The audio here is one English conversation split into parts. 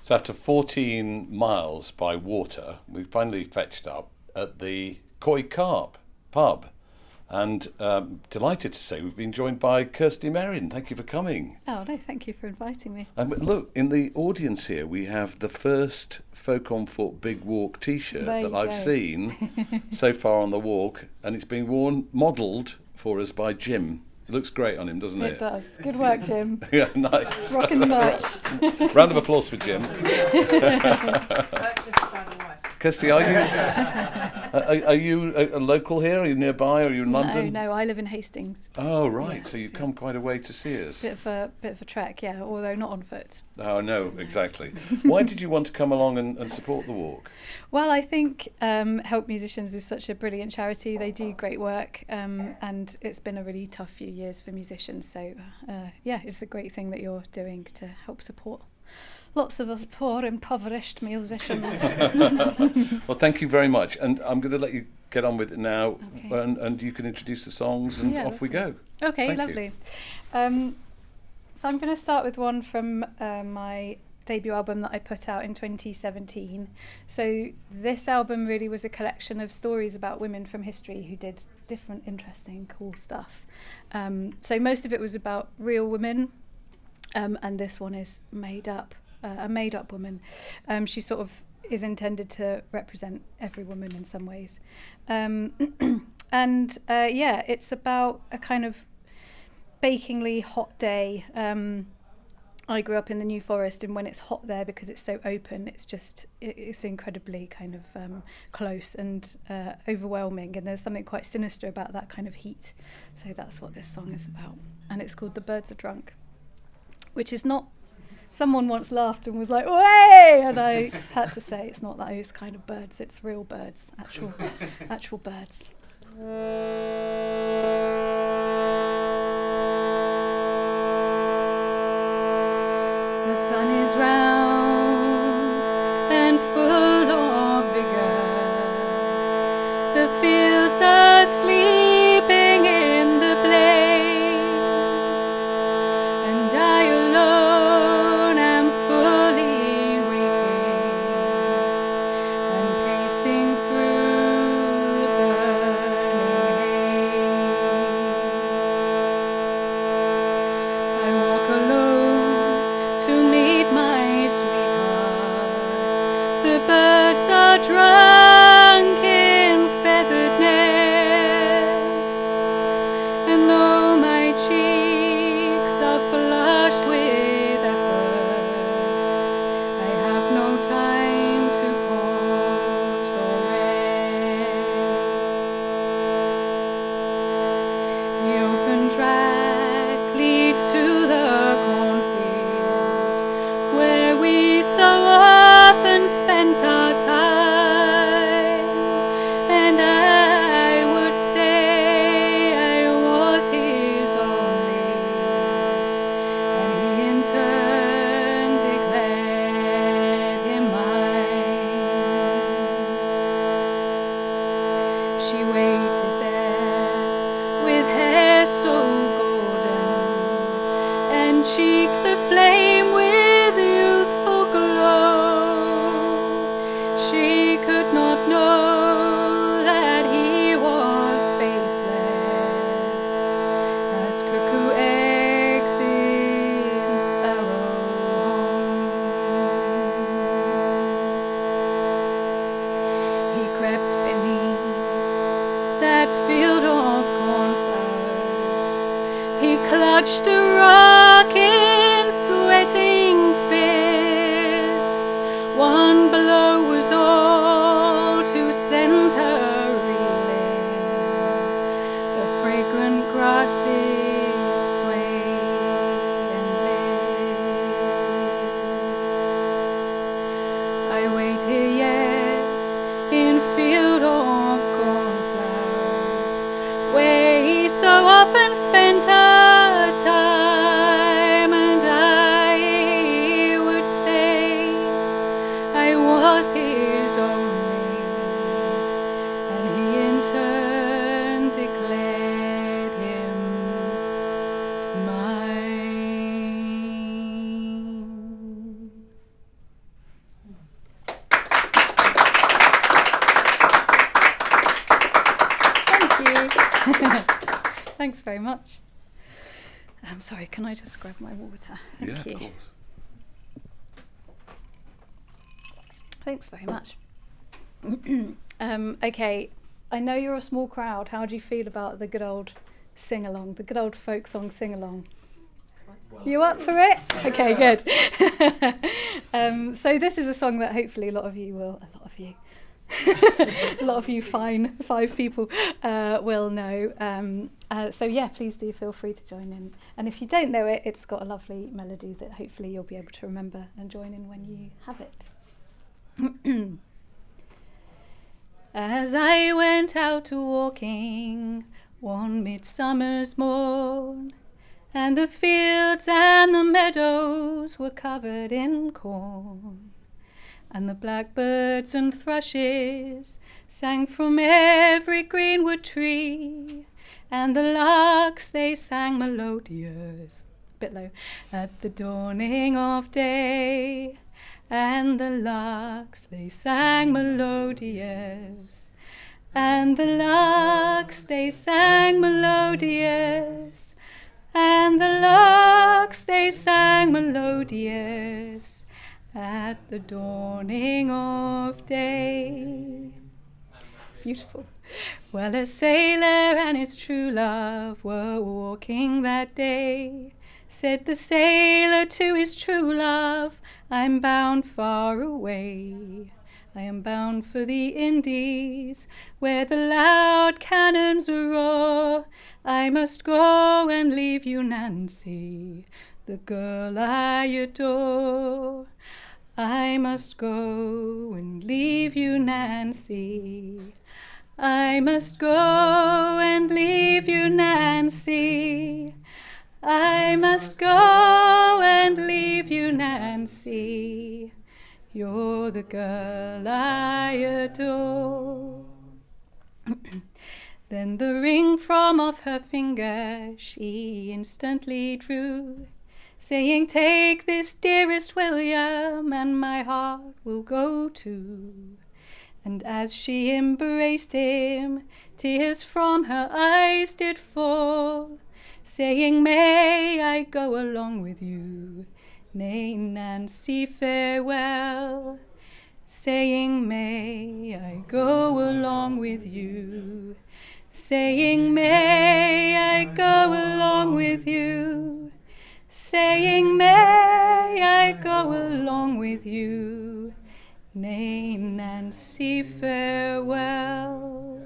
So after 14 miles by water, we finally fetched up at the Coy Carp pub. And delighted to say we've been joined by Kirsty Merryn. Thank you for coming. Oh, no, thank you for inviting me. And look, in the audience here, we have the first Folk on Foot Big Walk T-shirt that I've seen so far on the walk. And it's been modelled for us by Jim. It looks great on him, doesn't it? It does. Good work, Jim. Yeah, nice. Rocking the merch. Round of applause for Jim. Kirsty, are you a local here? Are you nearby? Are you in London? No, I live in Hastings. Oh, right. Yes, So you've come quite a way to see us. Bit of a trek, yeah, although not on foot. Oh, no, exactly. Why did you want to come along and support the walk? Well, I think Help Musicians is such a brilliant charity. They do great work, and it's been a really tough few years for musicians. So, yeah, it's a great thing that you're doing to help support lots of us poor, impoverished musicians. Well, thank you very much. And I'm going to let you get on with it now, Okay. and you can introduce the songs, and off we go. Okay, Thank lovely. So I'm going to start with one from my debut album that I put out in 2017. So this album really was a collection of stories about women from history who did different, interesting, cool stuff. So most of it was about real women, and this one is a made-up woman. She sort of is intended to represent every woman in some ways. And it's about a kind of bakingly hot day. I grew up in the New Forest, and when it's hot there, because it's so open, it's incredibly kind of close and overwhelming, and there's something quite sinister about that kind of heat. So that's what this song is about, and it's called The Birds Are Drunk, which is not... Someone once laughed and was like, "Way!" And I had to say it's not those kind of birds, it's real birds, actual birds. The sun is round and full of vigor. The fields are sleeping in the blaze, and I alone am fully waking and pacing through the burning haze. I walk alone to meet my sweetheart. The birds are drunk in feathered nests, and though my cheeks are flushed with effort, I have no time to pause or rest. The open track leads to the cornfield, where we so often spent our time, and I would say I was his only, and he in turn declared him mine. She waited there with hair so golden and cheeks aflame with youthful glow. She could not know that he was faithless as cuckoo eggs in sparrow home. He crept beneath that field of cornflowers. He clutched a rock in sweating fist. One blow was all to send her reeling. The fragrant grasses sway and list. I wait here yet in field of cornflowers, where he so often spent our time. Thanks very much. I'm sorry, can I just grab my water? Thank you. Of course. Thanks very much. Okay, I know you're a small crowd. How do you feel about the good old sing-along, the good old folk song sing-along? You up for it? Okay, good. So this is a song that hopefully a lot of you, a lot of you fine 5 people will know. So yeah, please do feel free to join in. And if you don't know it, it's got a lovely melody that hopefully you'll be able to remember and join in when you have it. As I went out walking one midsummer's morn, and the fields and the meadows were covered in corn, and the blackbirds and thrushes sang from every greenwood tree, and the larks they sang melodious, bit low, at the dawning of day, and the larks they sang melodious, and the larks they sang melodious, and the larks they sang melodious at the dawning of day. Beautiful. Well, a sailor and his true love were walking that day. Said the sailor to his true love, I'm bound far away. I am bound for the Indies, where the loud cannons roar. I must go and leave you, Nancy, the girl I adore. I must go and leave you, Nancy. I must go and leave you, Nancy. I must go and leave you, Nancy. You're the girl I adore. Then the ring from off her finger she instantly drew, saying, take this, dearest William, and my heart will go too. And as she embraced him, tears from her eyes did fall, saying, may I go along with you? Nay, Nancy, farewell. Saying, may I go along with you? Saying, may I go along with you? Saying, may I go along with you? Nay, Nancy, farewell.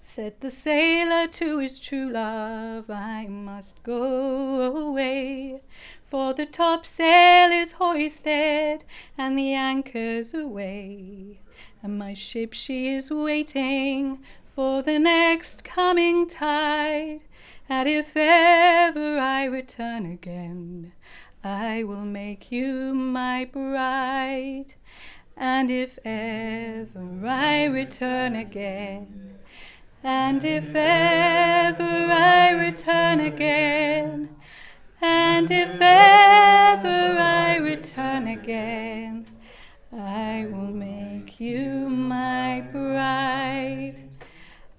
Said the sailor to his true love, I must go away, for the topsail is hoisted and the anchor's away, and my ship she is waiting for the next coming tide. And if ever I return again, I will make you my bride. And if ever I return again, and if ever I return again, and if ever I return again, I will make you my bride.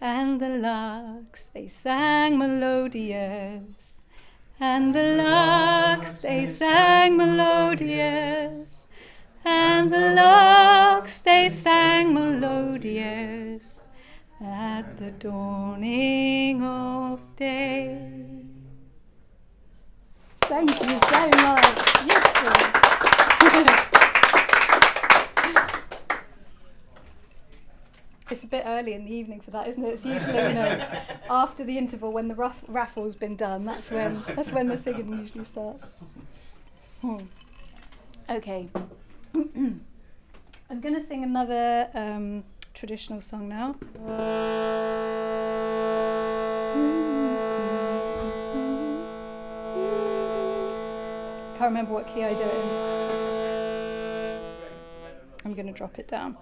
And the larks they sang melodious, and the larks they sang melodious, and the larks they sang melodious at the dawning of day. Thank you so much. Beautiful. It's a bit early in the evening for that, isn't it? It's usually, after the interval when the raffle's been done. That's when the singing usually starts. Okay. I'm going to sing another traditional song now. Can't remember what key I do it in. I'm going to drop it down.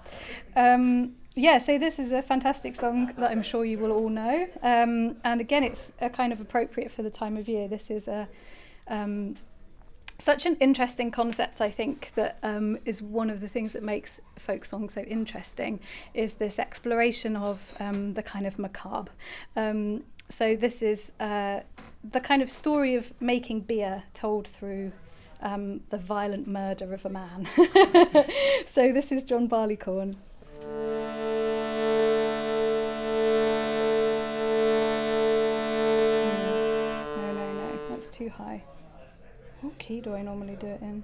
So this is a fantastic song that I'm sure you will all know. And again, it's a kind of appropriate for the time of year. This is such an interesting concept, I think, that is one of the things that makes folk song so interesting, is this exploration of the kind of macabre. So this is the kind of story of making beer told through the violent murder of a man. So this is John Barleycorn. No, that's too high. What key do I normally do it in?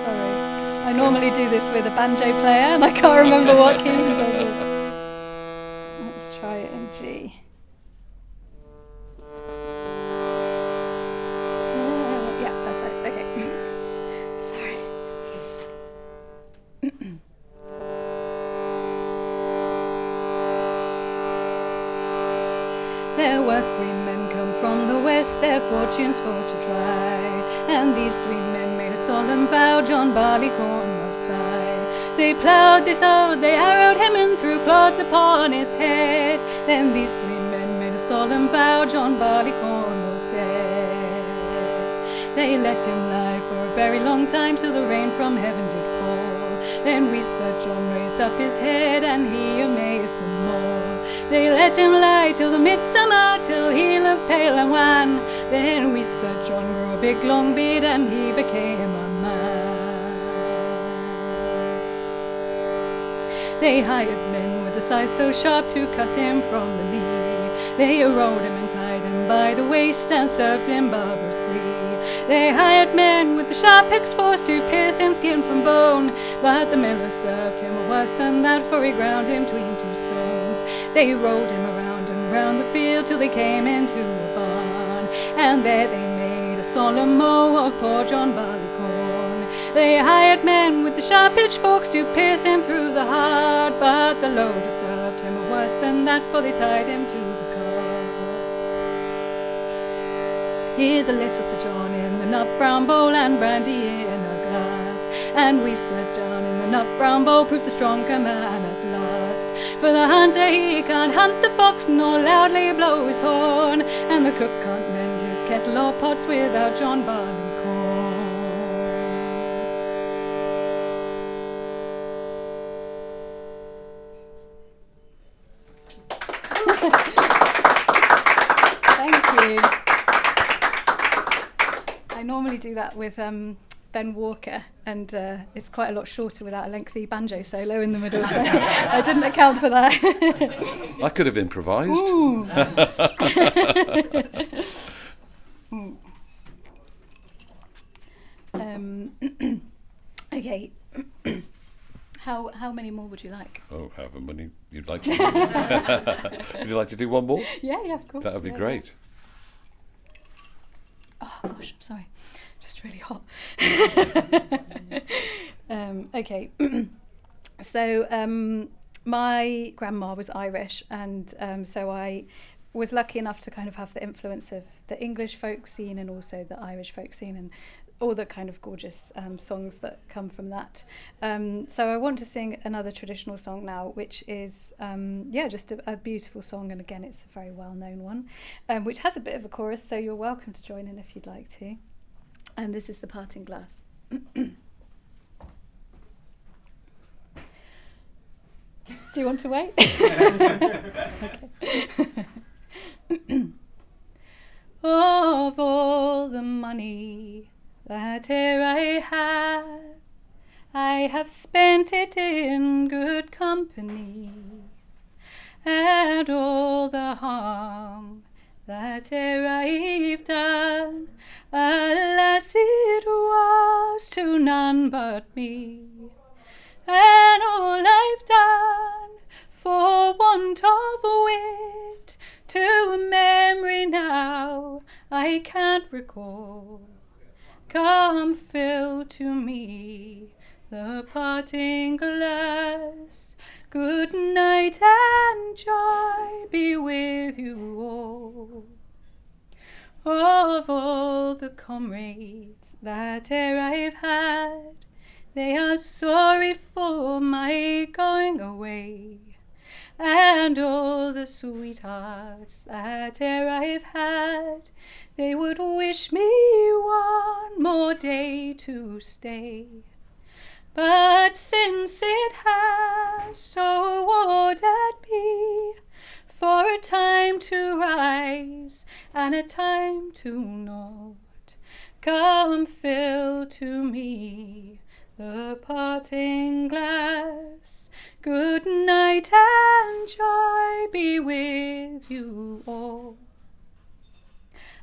Sorry, I normally do this with a banjo player and I can't remember what key he does it. Let's try it in G. Yeah, perfect, okay. Sorry. There were 3 men come from the west, their fortunes for to try. And these 3 men made a solemn vow, John Barleycorn must die. They ploughed, they sowed, they harrowed him and threw clods upon his head. Then these 3 men made a solemn vow, John Barleycorn was dead. They let him lie for a very long time, till the rain from heaven did fall. Then we Sir John raised up his head, and he amazed them all. They let him lie till the midsummer, till he looked pale and wan. Then we Sir John grew a big long beard, and he became a man. They hired men with a scythe so sharp to cut him from the lee. They rode him and tied him by the waist, and served him barbarously. They hired men with the sharp picks forced to pierce him skin from bone. But the miller served him worse than that, for he ground him 'tween 2 stones. They rolled him around and round the field, till they came into a barn. And there they made a solemn mow of poor John Barleycorn. They hired men with the sharp pitchforks to pierce him through the heart. But the loader served him worse than that, for they tied him to the cart. Here's a little Sir John in the nut brown bowl, and brandy in a glass. And we Sir John in the nut brown bowl proved the stronger man at last. For the hunter he can't hunt the fox, nor loudly blow his horn. And the cook can't mend his kettle or pots without John Barleycorn. Thank you. I normally do that with Ben Walker, and it's quite a lot shorter without a lengthy banjo solo in the middle. So I didn't account for that. I could have improvised. Okay. How many more would you like? Oh, however many you'd like to do. Would you like to do one more? Yeah, of course. That would be great. Oh gosh, I'm sorry. Just really hot. Okay. So my grandma was Irish, and so I was lucky enough to kind of have the influence of the English folk scene and also the Irish folk scene, and all the kind of gorgeous songs that come from that. So I want to sing another traditional song now, which is just a beautiful song, and again it's a very well-known one, which has a bit of a chorus, so you're welcome to join in if you'd like to. And this is The Parting Glass. Do you want to wait? Okay. Of all the money that e'er I have spent it in good company, and all the harm that e'er I've done, alas, it was to none but me. And all I've done for want of wit, to memory now I can't recall. Come, fill to me the parting glass. Good night and joy be with you all. Of all the comrades that e'er I've had, they are sorry for my going away. And all the sweethearts that e'er I've had, they would wish me one more day to stay. But since it has so ordered me, for a time to rise and a time to not, come fill to me the parting glass. Good night and joy be with you all.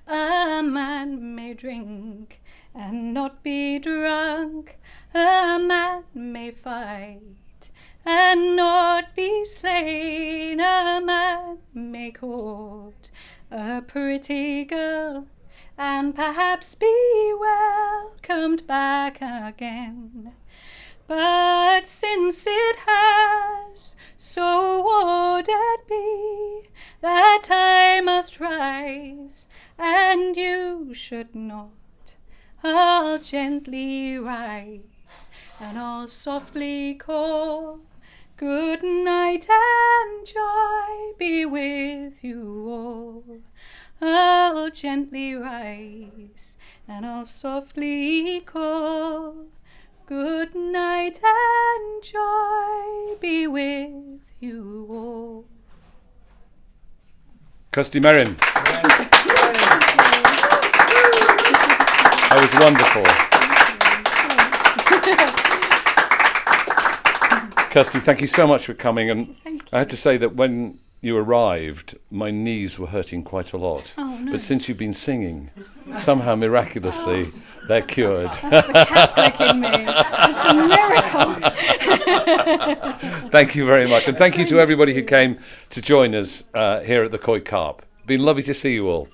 A man may drink and not be drunk, a man may fight and not be slain, a man may court a pretty girl and perhaps be welcomed back again. But since it has so ordered me that I must rise and you should not, I'll gently rise and I'll softly call, good night and joy be with you all. I'll gently rise and I'll softly call, good night and joy be with you all. Kirsty Merryn. That was wonderful. Kirsty, thank you so much for coming. And I had to say that when you arrived, my knees were hurting quite a lot. Oh, no. But since you've been singing, somehow miraculously, they're cured. That's the Catholic in me. It's the miracle. Thank you very much. And thank you to everybody who came to join us here at the Coy Carp. Been lovely to see you all.